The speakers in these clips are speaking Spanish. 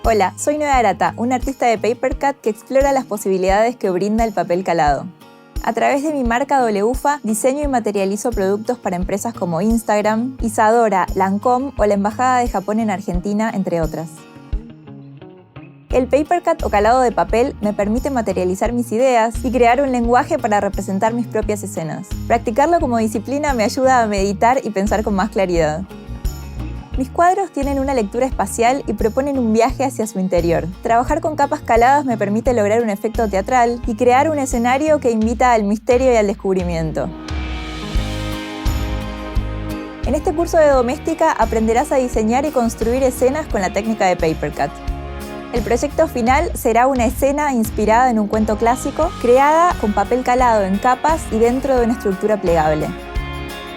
Hola, soy Noé Arata, una artista de Papercut que explora las posibilidades que brinda el papel calado. A través de mi marca WFA, diseño y materializo productos para empresas como Instagram, Isadora, Lancôme o la Embajada de Japón en Argentina, entre otras. El Papercut o calado de papel me permite materializar mis ideas y crear un lenguaje para representar mis propias escenas. Practicarlo como disciplina me ayuda a meditar y pensar con más claridad. Mis cuadros tienen una lectura espacial y proponen un viaje hacia su interior. Trabajar con capas caladas me permite lograr un efecto teatral y crear un escenario que invita al misterio y al descubrimiento. En este curso de doméstica aprenderás a diseñar y construir escenas con la técnica de Papercut. El proyecto final será una escena inspirada en un cuento clásico, creada con papel calado en capas y dentro de una estructura plegable.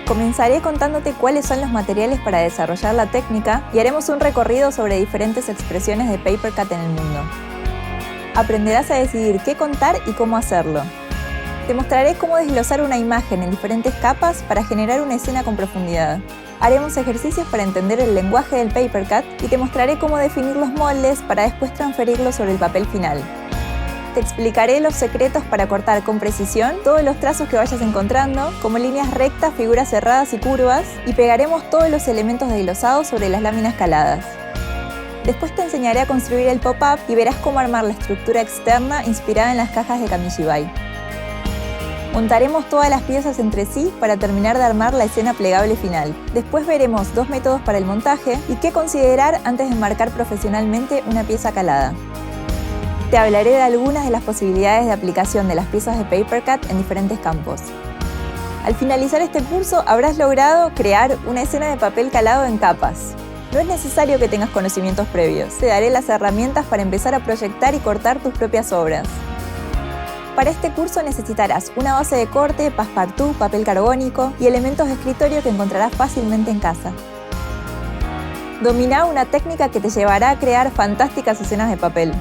Comenzaré contándote cuáles son los materiales para desarrollar la técnica y haremos un recorrido sobre diferentes expresiones de Papercut en el mundo. Aprenderás a decidir qué contar y cómo hacerlo. Te mostraré cómo desglosar una imagen en diferentes capas para generar una escena con profundidad. Haremos ejercicios para entender el lenguaje del Papercut y te mostraré cómo definir los moldes para después transferirlos sobre el papel final. Te explicaré los secretos para cortar con precisión todos los trazos que vayas encontrando, como líneas rectas, figuras cerradas y curvas, y pegaremos todos los elementos desglosados sobre las láminas caladas. Después te enseñaré a construir el pop-up y verás cómo armar la estructura externa inspirada en las cajas de Kamishibai. Montaremos todas las piezas entre sí para terminar de armar la escena plegable final. Después veremos dos métodos para el montaje y qué considerar antes de enmarcar profesionalmente una pieza calada. Te hablaré de algunas de las posibilidades de aplicación de las piezas de Papercut en diferentes campos. Al finalizar este curso habrás logrado crear una escena de papel calado en capas. No es necesario que tengas conocimientos previos. Te daré las herramientas para empezar a proyectar y cortar tus propias obras. Para este curso necesitarás una base de corte, passepartout, papel carbónico y elementos de escritorio que encontrarás fácilmente en casa. Domina una técnica que te llevará a crear fantásticas escenas de papel.